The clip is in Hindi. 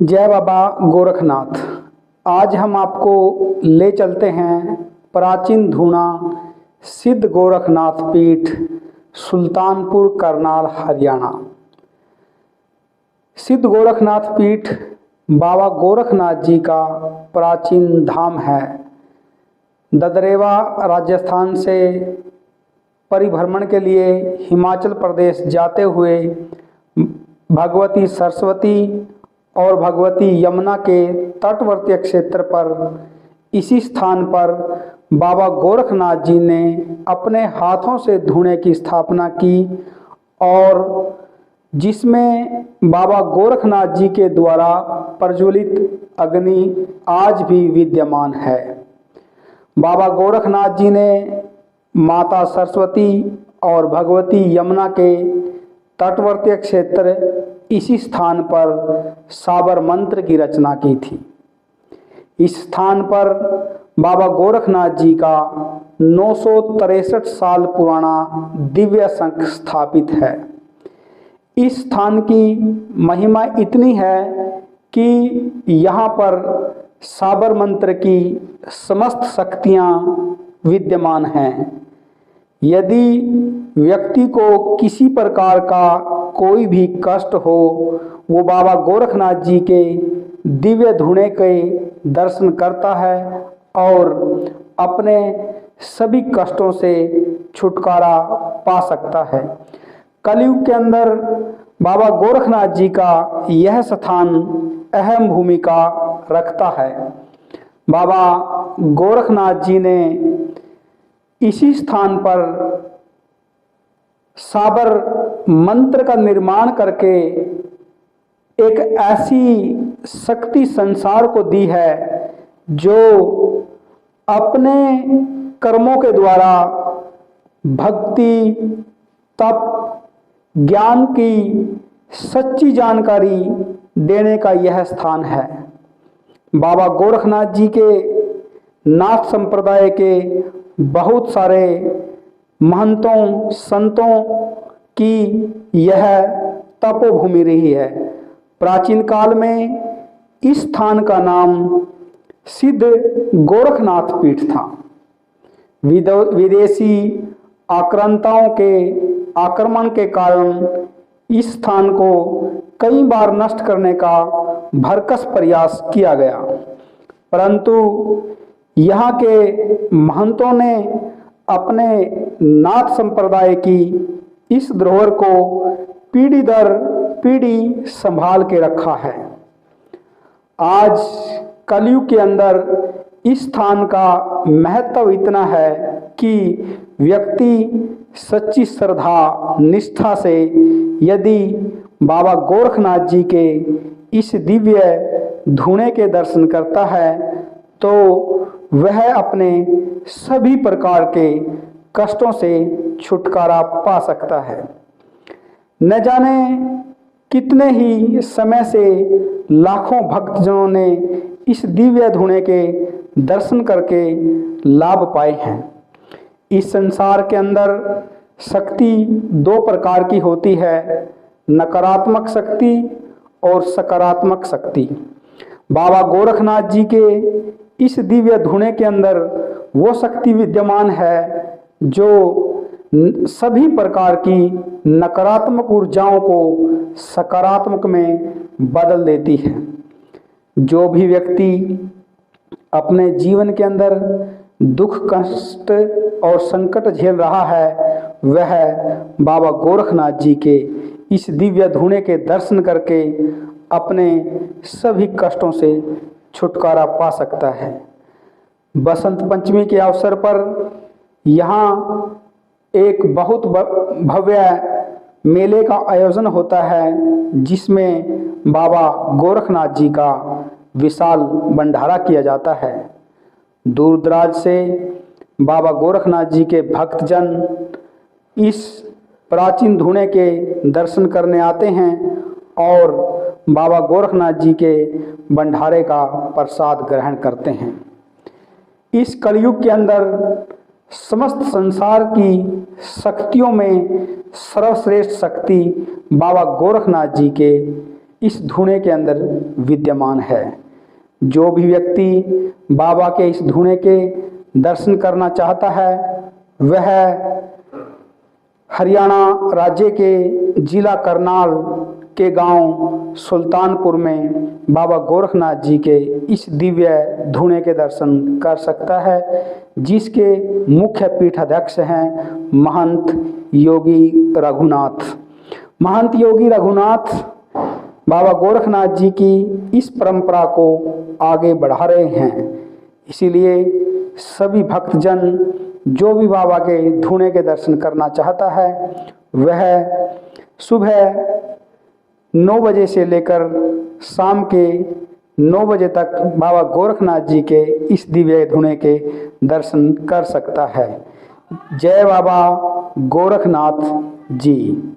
जय बाबा गोरखनाथ। आज हम आपको ले चलते हैं प्राचीन धूना सिद्ध गोरखनाथ पीठ, सुल्तानपुर करनाल, हरियाणा। सिद्ध गोरखनाथ पीठ बाबा गोरखनाथ जी का प्राचीन धाम है। ददरेवा राजस्थान से परिभ्रमण के लिए हिमाचल प्रदेश जाते हुए भगवती सरस्वती और भगवती यमुना के तटवर्ती क्षेत्र पर इसी स्थान पर बाबा गोरखनाथ जी ने अपने हाथों से धूने की स्थापना की और जिसमें बाबा गोरखनाथ जी के द्वारा प्रज्वलित अग्नि आज भी विद्यमान है। बाबा गोरखनाथ जी ने माता सरस्वती और भगवती यमुना के तटवर्ती क्षेत्र इसी स्थान पर साबर मंत्र की रचना की थी। इस स्थान पर बाबा गोरखनाथ जी का 963 साल पुराना दिव्य शंख स्थापित है। इस स्थान की महिमा इतनी है कि यहाँ पर साबर मंत्र की समस्त शक्तियाँ विद्यमान हैं। यदि व्यक्ति को किसी प्रकार का कोई भी कष्ट हो, वो बाबा गोरखनाथ जी के दिव्य धूने के दर्शन करता है और अपने सभी कष्टों से छुटकारा पा सकता है। कलयुग के अंदर बाबा गोरखनाथ जी का यह स्थान अहम भूमिका रखता है। बाबा गोरखनाथ जी ने इसी स्थान पर साबर मंत्र का निर्माण करके एक ऐसी शक्ति संसार को दी है जो अपने कर्मों के द्वारा भक्ति, तप, ज्ञान की सच्ची जानकारी देने का यह स्थान है। बाबा गोरखनाथ जी के नाथ संप्रदाय के बहुत सारे महंतों संतों की यह तपोभूमि रही है। प्राचीन काल में इस स्थान का नाम सिद्ध गोरखनाथ पीठ था। विदेशी आक्रांताओं के आक्रमण के कारण इस स्थान को कई बार नष्ट करने का भरकस प्रयास किया गया, परंतु यहाँ के महंतों ने अपने नाथ संप्रदाय की इस धरोहर को पीढ़ी दर पीढ़ी संभाल के रखा है। आज कलयुग के अंदर इस स्थान का महत्व इतना है कि व्यक्ति सच्ची श्रद्धा निष्ठा से यदि बाबा गोरखनाथ जी के इस दिव्य धूने के दर्शन करता है तो वह अपने सभी प्रकार के कष्टों से छुटकारा पा सकता है। न जाने कितने ही समय से लाखों भक्तजनों ने इस दिव्य धूने के दर्शन करके लाभ पाए हैं। इस संसार के अंदर शक्ति दो प्रकार की होती है, नकारात्मक शक्ति और सकारात्मक शक्ति। बाबा गोरखनाथ जी के इस दिव्य धूने के अंदर वो शक्ति विद्यमान है जो सभी प्रकार की नकारात्मक ऊर्जाओं को सकारात्मक में बदल देती है। जो भी व्यक्ति अपने जीवन के अंदर दुख, कष्ट और संकट झेल रहा है, वह बाबा गोरखनाथ जी के इस दिव्य धूने के दर्शन करके अपने सभी कष्टों से छुटकारा पा सकता है। बसंत पंचमी के अवसर पर यहाँ एक बहुत भव्य मेले का आयोजन होता है, जिसमें बाबा गोरखनाथ जी का विशाल भंडारा किया जाता है। दूर दराज से बाबा गोरखनाथ जी के भक्तजन इस प्राचीन धूने के दर्शन करने आते हैं और बाबा गोरखनाथ जी के भंडारे का प्रसाद ग्रहण करते हैं। इस कलयुग के अंदर समस्त संसार की शक्तियों में सर्वश्रेष्ठ शक्ति बाबा गोरखनाथ जी के इस धुने के अंदर विद्यमान है। जो भी व्यक्ति बाबा के इस धुने के दर्शन करना चाहता है वह हरियाणा राज्य के जिला करनाल के गांव सुल्तानपुर में बाबा गोरखनाथ जी के इस दिव्य धुने के दर्शन कर सकता है, जिसके मुख्य पीठाध्यक्ष हैं महंत योगी रघुनाथ। महंत योगी रघुनाथ बाबा गोरखनाथ जी की इस परंपरा को आगे बढ़ा रहे हैं। इसीलिए सभी भक्तजन जो भी बाबा के धुने के दर्शन करना चाहता है वह सुबह 9 बजे से लेकर शाम के 9 बजे तक बाबा गोरखनाथ जी के इस दिव्य धुने के दर्शन कर सकता है। जय बाबा गोरखनाथ जी।